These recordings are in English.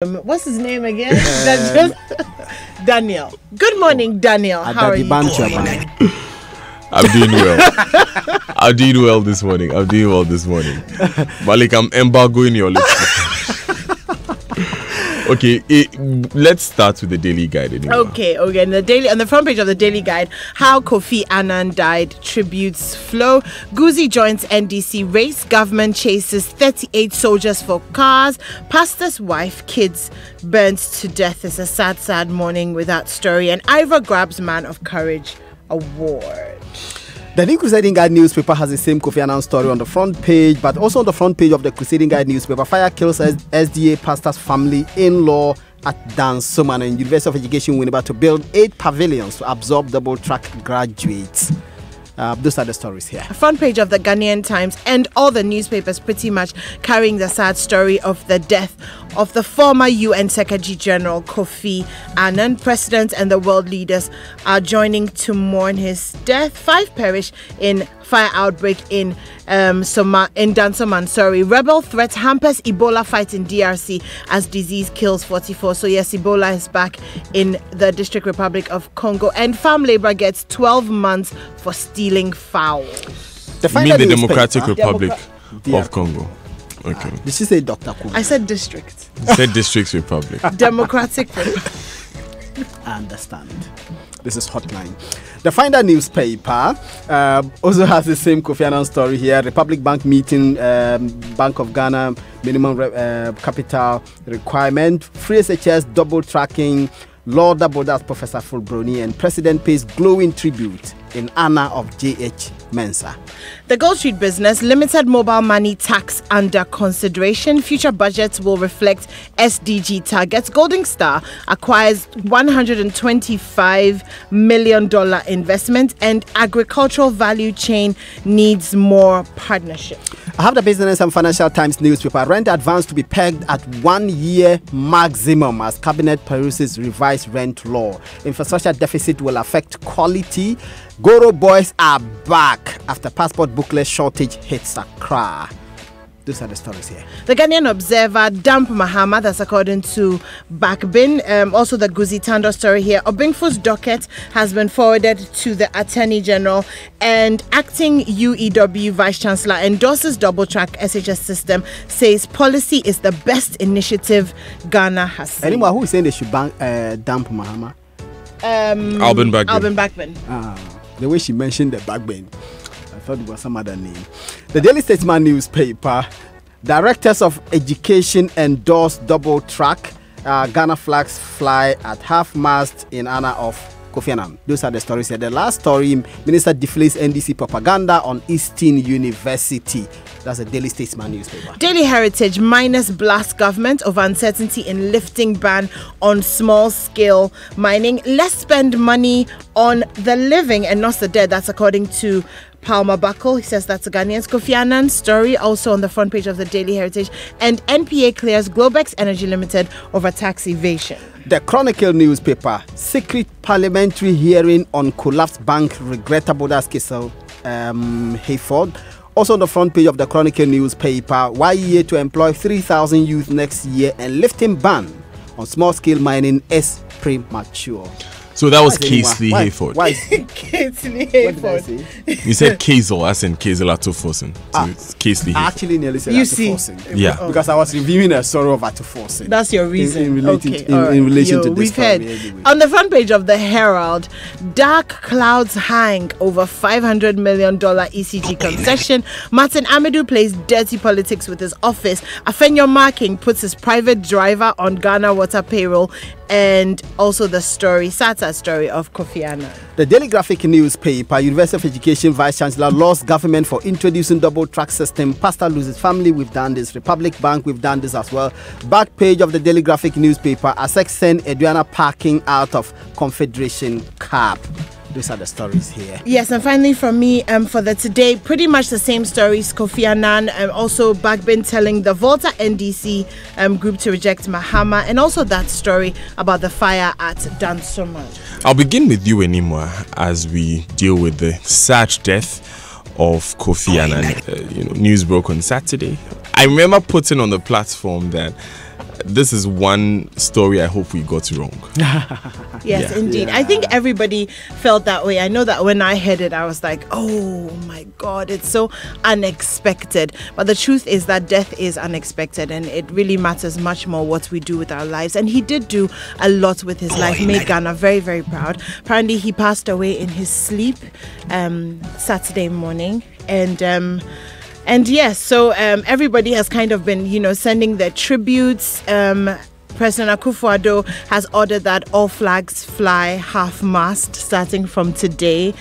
What's his name again? Daniel. Good morning, Daniel. How are you? I'm doing well. I'm doing well this morning. Malik, I'm embargoing your lips. Okay, let's start with the Daily Guide. Anyway. Okay. And on the front page of the Daily Guide, how Kofi Annan died, tributes flow. Guzi joins NDC race. Government chases 38 soldiers for cars. Pastor's wife, kids burnt to death. It's a sad, sad morning with that story. And Ivor grabs Man of Courage award. The New Crusading Guide newspaper has the same Kofi Annan story on the front page, but also on the front page of the Crusading Guide newspaper, fire kills SDA pastor's family-in-law at Dansoman, and University of Education Winneba to build 8 pavilions to absorb double-track graduates. Those are the stories here. Front page of the Ghanaian Times and all the newspapers pretty much carrying the sad story of the death of the former UN Secretary General Kofi Annan. Presidents and the world leaders are joining to mourn his death. 5 perish in fire outbreak in Dansoman. Rebel threat hampers Ebola fight in DRC as disease kills 44. So yes, Ebola is back in the District Republic of Congo. And farm labor gets 12 months for stealing fowl. You mean the Democratic Republic of Congo? Okay. Did she say Dr. Congo? I said district. You said District Republic. Democratic Republic. I understand. This is Hotline. The Finder newspaper also has the same Kofi Annan story here. Republic Bank meeting, Bank of Ghana minimum capital requirement, free SHS double tracking, law double, that's Professor Fulbroni, and President pays glowing tribute in honor of J.H. Mensah. The Gold Street Business, limited mobile money tax under consideration. Future budgets will reflect SDG targets. Golden Star acquires $125 million investment, and agricultural value chain needs more partnership. I have the Business and Financial Times newspaper. Rent advance to be pegged at 1 year maximum as Cabinet peruses revised rent law. Infrastructure deficit will affect quality. Goro boys are back after passport booklet shortage hits Accra. Those are the stories here. The Ghanaian Observer, dump Mahama, that's according to Backbin. Also the Guzi Tando story here. Obingfo's docket has been forwarded to the Attorney General, and acting UEW Vice Chancellor endorses double-track SHS system, says policy is the best initiative Ghana has seen. Anyone who is saying they should dump Mahama? Alban Backbin. The way she mentioned the Backbin, I thought it was some other name. The Daily Statesman newspaper, directors of education endorse double track. Ghana flags fly at half-mast in honor of Kofi Annan. Those are the stories here. The last story, Minister deflates NDC propaganda on Eastern University. That's a Daily Statesman newspaper. Daily Heritage, minus blast government over uncertainty in lifting ban on small-scale mining. Let's spend money on the living and not the dead. That's according to Palmer Buckle. He says that's a Ghanaian's Kofi Annan story, also on the front page of the Daily Heritage. And NPA clears Globex Energy Limited over tax evasion. The Chronicle newspaper, secret parliamentary hearing on collapsed bank, regrettable. That's Kissel Hayford. Also on the front page of the Chronicle newspaper, YEA to employ 3,000 youth next year and lifting ban on small-scale mining is premature. So that was Kaisley Hayford. Why Kaisley Hayford? You said Kazel, as in Kazel Atufosin. So it's Kaisley Hayford. I actually nearly said Atufosin. Yeah. Oh. Because I was reviewing a story of Atufosin. That's your reason. In relation to this story. Anyway. On the front page of the Herald, dark clouds hang over $500 million ECG concession. Martin Amadou plays dirty politics with his office. Afenyo Marking puts his private driver on Ghana Water payroll. And also the story, SATA story of Kofi Annan. The Daily Graphic newspaper, University of Education Vice Chancellor lost government for introducing double track system. Pastor loses family, we've done this. Republic Bank, we've done this as well. Back page of the Daily Graphic newspaper, ASEC send Eduana parking out of Confederation Cup. Those are the stories here. Yes, and finally from me, for the today, pretty much the same stories. Kofi Annan, also Backbin telling the Volta NDC group to reject Mahama, and also that story about the fire at Dansoman. I'll begin with you, Enimwa, as we deal with the sad death of Kofi Annan. News broke on Saturday. I remember putting on the platform that this is one story I hope we got wrong. Yes, indeed. I think everybody felt that way. I know that when I heard it, I was like, oh my God, it's so unexpected. But the truth is that death is unexpected, and it really matters much more what we do with our lives. And he did do a lot with his life. Made Ghana very, very proud. Apparently, he passed away in his sleep Saturday morning. And yes, so everybody has kind of been, sending their tributes. President Akufo-Addo has ordered that all flags fly half-mast starting from today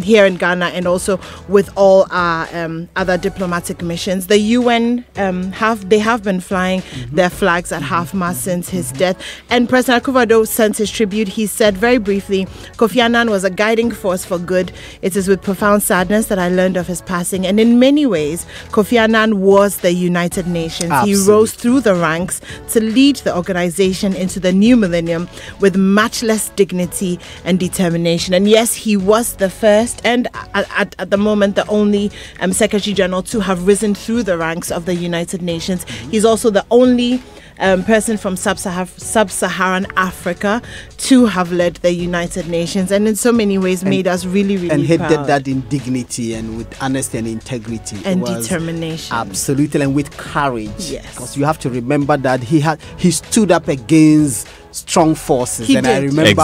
here in Ghana, and also with all our other diplomatic missions. The UN have been flying their flags at half-mast since his death. And President Akufo-Addo sent his tribute. He said very briefly, Kofi Annan was a guiding force for good. It is with profound sadness that I learned of his passing. And in many ways, Kofi Annan was the United Nations. Absolutely. He rose through the ranks to lead the organization into the new millennium with matchless dignity and determination. And yes, he was the first and at the moment the only Secretary General to have risen through the ranks of the United Nations. He's also the only person from sub-Saharan Africa to have led the United Nations, and in so many ways made us really, really and he proud. did that in dignity and with honesty and integrity and determination. Absolutely, and with courage. Yes, because you have to remember that he stood up against strong forces. He and did.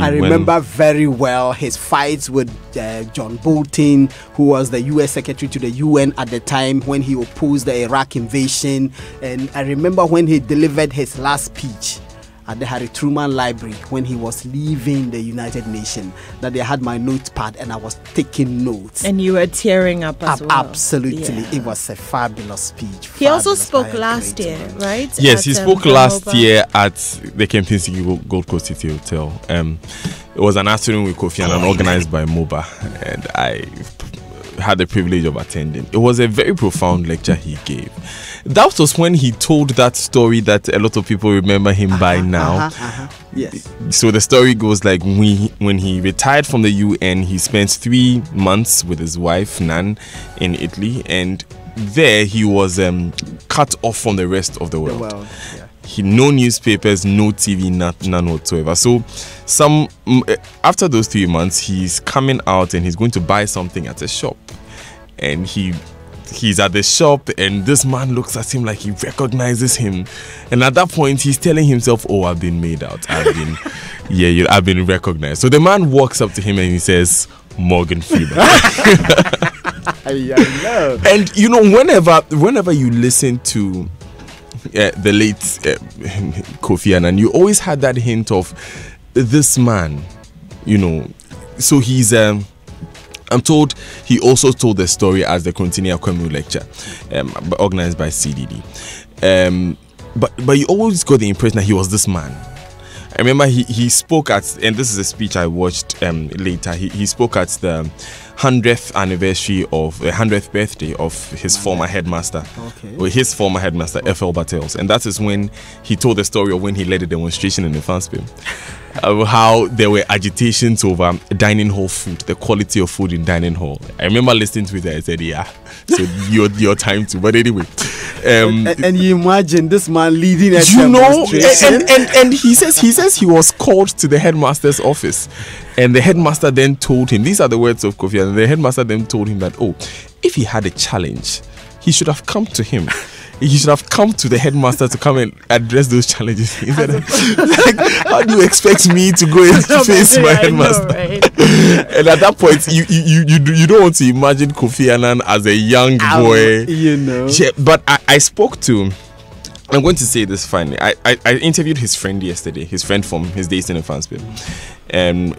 I remember very well his fights with John Bolton, who was the US Secretary to the UN at the time when he opposed the Iraq invasion. And I remember when he delivered his last speech at the Harry Truman Library when he was leaving the United Nations, that they had my notepad and I was taking notes. And you were tearing up as well. Absolutely. Yeah. It was a fabulous speech. He also spoke last year, right? Yes, he spoke last year at the Kempinski Gold Coast City Hotel. It was an afternoon with Kofi Annan organized by MOBA, and I had the privilege of attending. It was a very profound lecture he gave. That was when he told that story that a lot of people remember him by now. Yes. So the story goes like when he retired from the UN, he spent 3 months with his wife Nan in Italy, and there he was cut off from the rest of the world. He no newspapers, no TV, none whatsoever. So after those 3 months, he's coming out and he's going to buy something at a shop, and he's at the shop, and this man looks at him like he recognizes him, and at that point he's telling himself, oh, I've been made out, I've been recognized. So the man walks up to him and he says, Morgan Freeman. I know. And whenever you listen to the late Kofi Annan, you always had that hint of this man, so he's I'm told he also told the story as the Continua Kwemu lecture, organized by CDD. But you always got the impression that he was this man. I remember he spoke at, and this is a speech I watched later. He spoke at the 100th anniversary of the 100th birthday of his former headmaster, or his former headmaster, F.L. Bartels, and that is when he told the story of when he led a demonstration in the Fanspim. How there were agitations over dining hall food, the quality of food in dining hall. I remember listening to it and I said, yeah, so your time too. But anyway. And you imagine this man leading a demonstration. And he says he was called to the headmaster's office. And the headmaster then told him, these are the words of Kofi, and the headmaster then told him that, if he had a challenge, he should have come to him. He should have come to the headmaster to come and address those challenges. He said, how do you expect me to go and face my headmaster? Know, right? And at that point, you don't want to imagine Kofi Annan as a young boy. Yeah, but I spoke to, I'm going to say this finally. I interviewed his friend yesterday, his friend from his days in the Fanspim,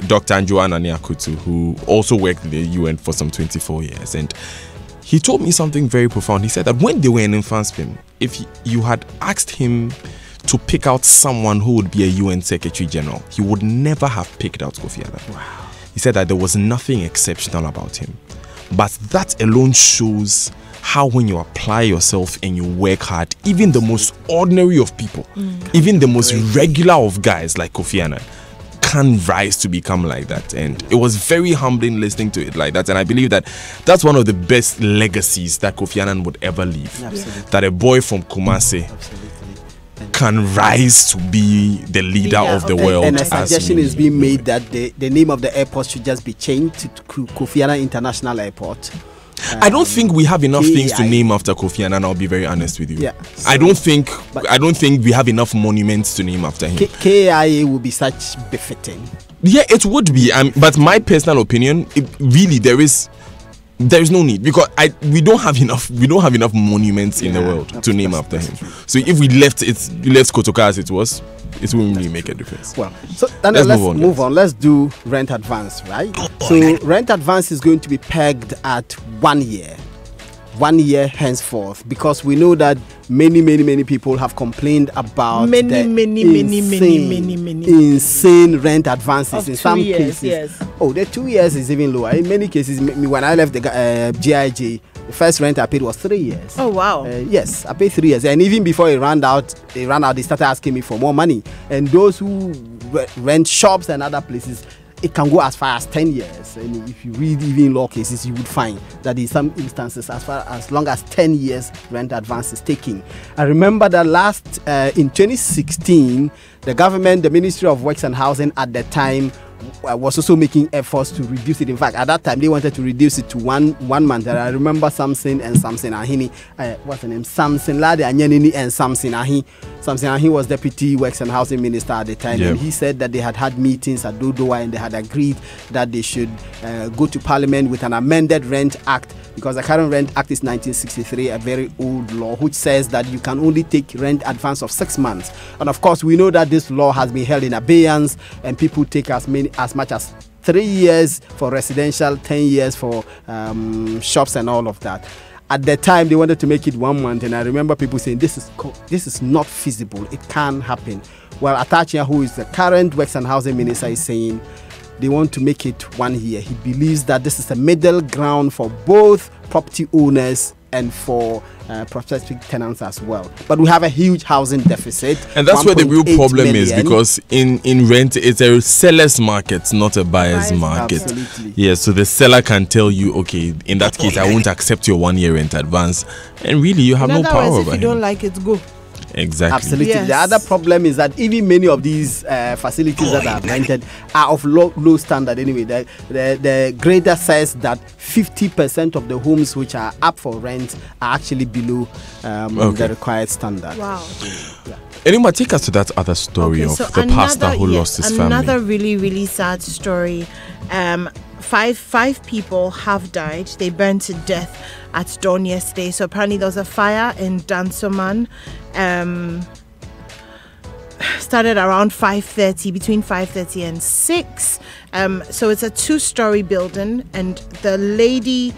Dr. Anjoa Naniakutu, who also worked in the UN for some 24 years. And he told me something very profound. He said that when they were in Fanspim, if you had asked him to pick out someone who would be a UN Secretary General, he would never have picked out Kofi Annan. Wow. He said that there was nothing exceptional about him. But that alone shows how when you apply yourself and you work hard, even the most ordinary of people, even the most regular of guys like Kofi Annan, can rise to become like that. And it was very humbling listening to it like that, and I believe that that's one of the best legacies that Kofi Annan would ever leave. Absolutely. That a boy from Kumasi can rise to be the leader of the world. And a as suggestion we is being know made it. that the name of the airport should just be changed to Kofi Annan International Airport. I don't think we have enough things to KIA. name after Kofi Annan. I'll be very honest with you. Yeah, I don't think we have enough monuments to name after him. KIA would be such befitting. Yeah, it would be. But my personal opinion, really, there is no need, because we don't have enough monuments in the world to name after him. So if we left Kotoka as it was, it wouldn't really make a difference. Well, so let's move on. Let's do rent advance, right? So rent advance is going to be pegged at 1 year. 1 year henceforth, because we know that many people have complained about insane rent advances in some cases. Yes. Oh, the 2 years is even lower. In many cases, when I left the GIJ, the first rent I paid was 3 years. Oh wow! Yes, I paid 3 years, and even before it ran out, they started asking me for more money. And those who rent shops and other places, it can go as far as 10 years. And if you read even law cases, you would find that in some instances, as long as 10 years rent advance is taking. I remember that in 2016, the government, the Ministry of Works and Housing at the time, was also making efforts to reduce it. In fact, at that time, they wanted to reduce it to one month. And I remember Samson Ahini, what's the name? Samson Lade Anyanini and Samson Ahi. Samson Ahi was Deputy Works and Housing Minister at the time. Yep. And he said that they had meetings at Dodowa and they had agreed that they should go to Parliament with an amended Rent Act, because the current Rent Act is 1963, a very old law, which says that you can only take rent advance of 6 months. And of course, we know that this law has been held in abeyance, and people take as much as 3 years for residential, 10 years for shops and all of that. At the time, they wanted to make it 1 month, and I remember people saying, this is not feasible, it can't happen. Well, Atachia, who is the current Works and Housing Minister, is saying they want to make it 1 year. He believes that this is a middle ground for both property owners and for prospective tenants as well. But we have a huge housing deficit, and that's where the real problem is, because in rent, it's a seller's market, not a buyer's market. Absolutely. Yeah, so the seller can tell you, okay, in that case, I won't accept your 1 year rent advance, and really you have no power over him. If you don't like it, go. Exactly. Absolutely. Yes. The other problem is that even many of these facilities that are rented are of low standard anyway. The grader says that 50% of the homes which are up for rent are actually below the required standard. Wow. Yeah. Enima, take us to that other story of the pastor who lost his family. Another really, really sad story. Five people have died. They burned to death at dawn yesterday. So apparently there was a fire in Dansoman. Started around 5:30, between 5:30 and 6. So it's a 2-story building, and the lady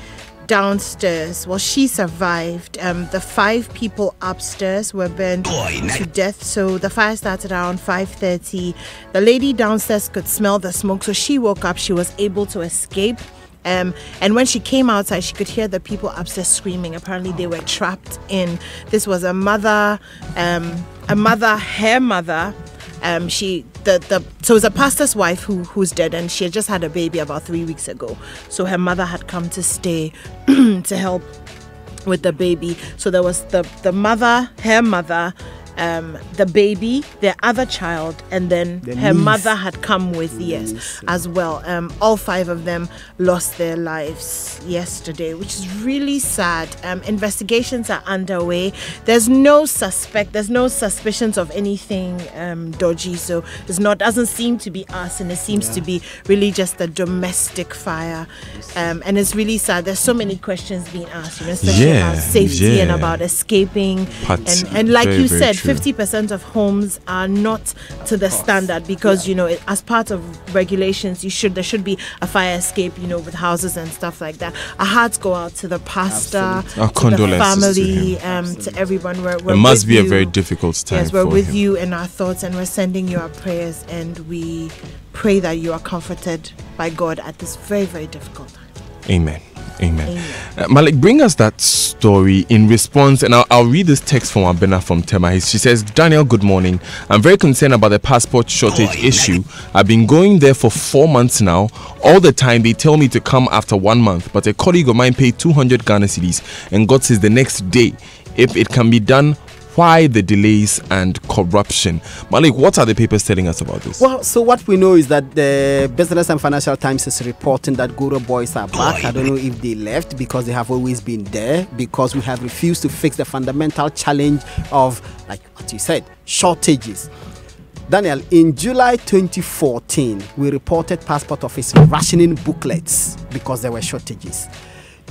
downstairs, well, she survived. The 5 people upstairs were burned to death. So the fire started around 5:30. The lady downstairs could smell the smoke, so she woke up. She was able to escape. And when she came outside, she could hear the people upstairs screaming. Apparently, they were trapped in. This was her mother. So it was a pastor's wife who's dead, and she had just had a baby about 3 weeks ago. So her mother had come to stay to help with the baby. So there was the mother, her mother, the baby, their other child, and then her mother had come with as well. All 5 of them lost their lives yesterday, which is really sad. Investigations are underway. There's no suspicions of anything dodgy. So doesn't seem to be arson. It seems to be really just a domestic fire, and it's really sad. There's so many questions being asked, especially about safety and about escaping. And like you said, 50% of homes are not to the standard, because as part of regulations, there should be a fire escape, with houses and stuff like that. Our hearts go out to the pastor, to the family, to everyone. It must be a very difficult time. Yes, we're with you in our thoughts, and we're sending you our prayers, and we pray that you are comforted by God at this very, very difficult time. Amen. Malik, bring us that story in response, and I'll read this text from Abena from Tema. She says, Daniel, good morning. I'm very concerned about the passport shortage issue. I've been going there for 4 months now. All the time they tell me to come after 1 month, but a colleague of mine paid 200 Ghana cedis and got his the next day. If it can be done, Why the delays and corruption? Malik, what are the papers telling us about this? Well, so what we know is that the Business and Financial Times is reporting that Goro boys are back. I don't know if they left because they have always been there, because we have refused to fix the fundamental challenge of, like what you said, shortages. Daniel, in July 2014, we reported Passport Office rationing booklets because there were shortages.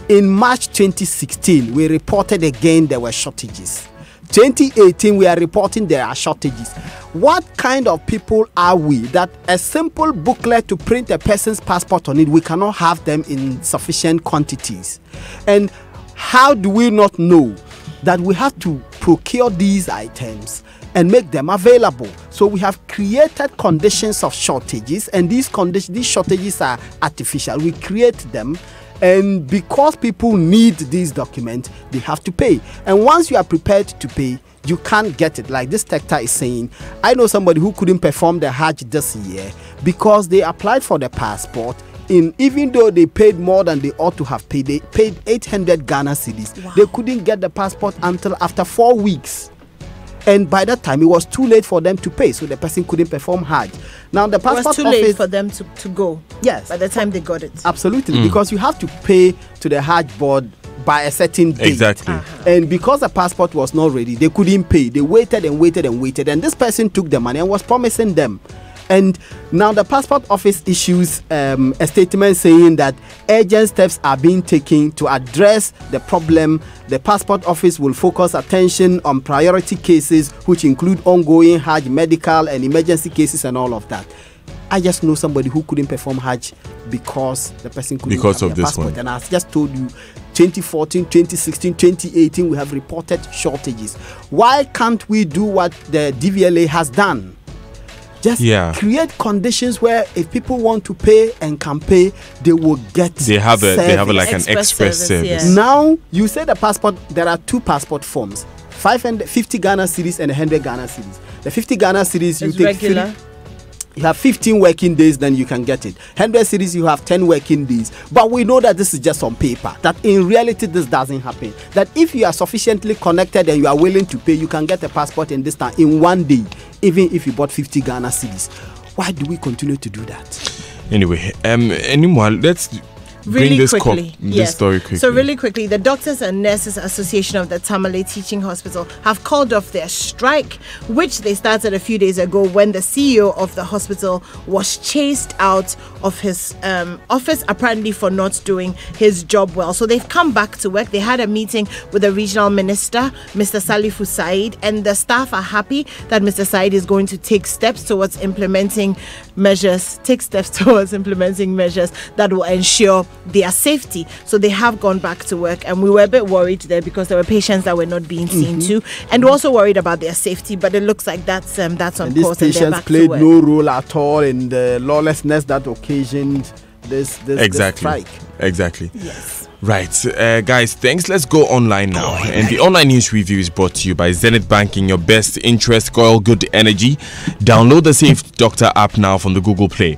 In March 2016, we reported again there were shortages. 2018, we are reporting there are shortages. What kind of people are we that a simple booklet to print a person's passport on it, we cannot have them in sufficient quantities? And how do we not know that we have to procure these items and make them available? So we have created conditions of shortages, and these shortages are artificial. We create them, and because people need these documents, they have to pay. And once you are prepared to pay, you can't get it. Like this texter is saying, I know somebody who couldn't perform the Hajj this year because they applied for the passport. Even though they paid more than they ought to have paid, they paid 800 Ghana cedis. Wow. They couldn't get the passport until after 4 weeks. And by that time, it was too late for them to pay, so the person couldn't perform Hajj. Now, the passport office... It was too late for them to go. Yes. By the time they got it. Absolutely, because you have to pay to the Hajj board by a certain date. Exactly. And because the passport was not ready, they couldn't pay. They waited and waited and waited. And this person took the money and was promising them. And now the passport office issues a statement saying that urgent steps are being taken to address the problem. The passport office will focus attention on priority cases, which include ongoing Hajj, medical and emergency cases and all of that. I just know somebody who couldn't perform Hajj because the person couldn't because have of their this passport. one. And I just told you, 2014, 2016, 2018, we have reported shortages. Why can't we do what the DVLA has done? Just create conditions where if people want to pay and can pay, they will get they have like an express service. Yeah. Now you say the passport, there are two passport forms, 550 Ghana cedis and 100 Ghana cedis. The 50 Ghana cedis you take regular. You have 15 working days, then you can get it. 100 cedis, you have 10 working days. But we know that this is just on paper, that in reality this doesn't happen. That if you are sufficiently connected and you are willing to pay, you can get a passport in this time in 1 day, even if you bought 50 Ghana cedis. Why do we continue to do that? Anyway, anymore, let's really bring quickly. this story quickly. So really quickly, the Doctors and Nurses Association of the Tamale Teaching Hospital have called off their strike, which they started a few days ago when the CEO of the hospital was chased out of his office, apparently for not doing his job well. So they've come back to work. They had a meeting with the regional minister, Mr. Salifu Said, and the staff are happy that Mr. Said is going to take steps towards implementing measures that will ensure their safety. So they have gone back to work, and we were a bit worried there because there were patients that were not being seen to, and we're also worried about their safety, but it looks like that's on course. And these patients played no role at all in the lawlessness that occasioned this strike. Exactly. Yes. Right, guys, thanks. Let's go online now. And the online news review is brought to you by Zenith Banking, your best interest, Goil Good Energy. Download the Safe Doctor app now from the Google Play.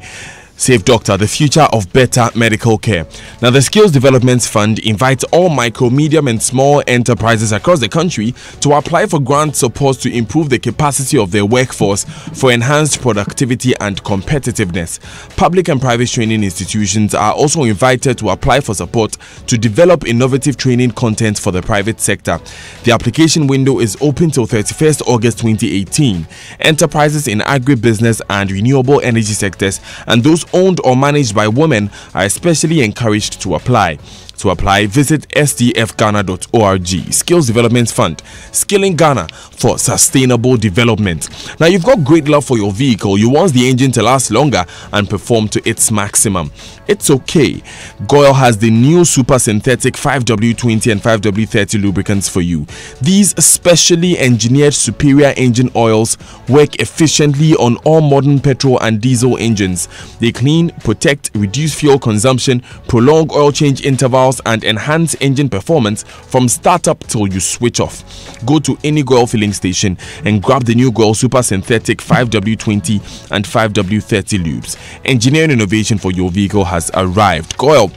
Safe Doctor, the future of better medical care. Now, the Skills Development Fund invites all micro, medium and small enterprises across the country to apply for grant support to improve the capacity of their workforce for enhanced productivity and competitiveness. Public and private training institutions are also invited to apply for support to develop innovative training content for the private sector. The application window is open till 31st August 2018. Enterprises in agribusiness and renewable energy sectors and those owned or managed by women are especially encouraged to apply. To apply, visit sdfghana.org. Skills Development Fund, skilling Ghana for sustainable development. Now, you've got great love for your vehicle. You want the engine to last longer and perform to its maximum. It's okay. Goil has the new super synthetic 5W20 and 5W30 lubricants for you. These specially engineered superior engine oils work efficiently on all modern petrol and diesel engines. They clean, protect, reduce fuel consumption, prolong oil change intervals, and enhance engine performance from startup till you switch off. Go to any Goil filling station and grab the new Goil Super Synthetic 5W20 and 5W30 lubes. Engineering innovation for your vehicle has arrived. Goil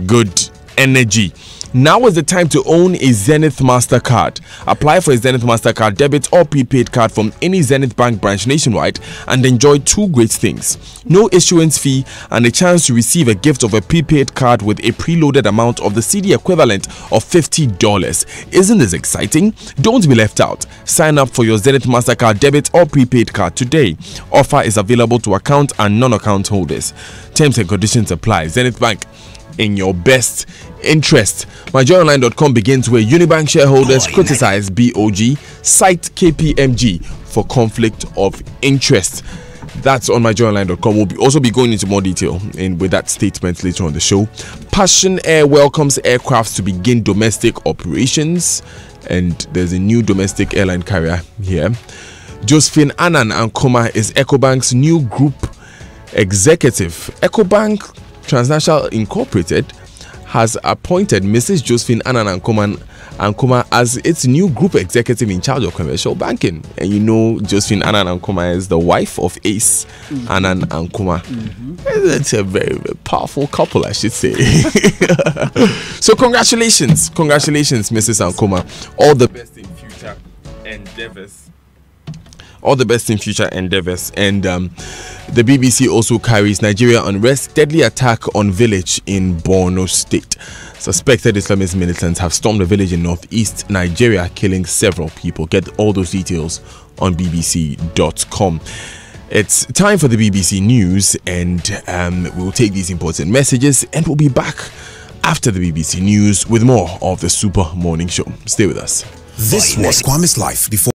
Good Energy. Now is the time to own a Zenith MasterCard. Apply for a Zenith MasterCard debit or prepaid card from any Zenith Bank branch nationwide and enjoy two great things: no issuance fee and a chance to receive a gift of a prepaid card with a preloaded amount of the CD equivalent of $50. Isn't this exciting? Don't be left out. Sign up for your Zenith MasterCard debit or prepaid card today. Offer is available to account and non-account holders. Terms and conditions apply. Zenith Bank, in your best interest. MyJoyOnline.com begins where Unibank shareholders criticize BOG, cite KPMG for conflict of interest. That's on MyJoyOnline.com. We'll also be going into more detail with that statement later on the show. Passion Air welcomes aircrafts to begin domestic operations, and there's a new domestic airline carrier here. Josephine Annan Ankoma is EcoBank's new group executive. EcoBank Transnational Incorporated has appointed Mrs. Josephine Annan Ankoma as its new group executive in charge of commercial banking. And you know, Josephine Annan Ankoma is the wife of Ace Annan Ankoma. It's a very, very powerful couple, I should say. So congratulations, Mrs. Ankoma. All the best in future endeavors. And the BBC also carries Nigeria unrest, deadly attack on village in Borno State. Suspected Islamist militants have stormed a village in northeast Nigeria, killing several people. Get all those details on bbc.com. It's time for the BBC News, and we'll take these important messages and we'll be back after the BBC News with more of the Super Morning Show. Stay with us. This was Kwame's life before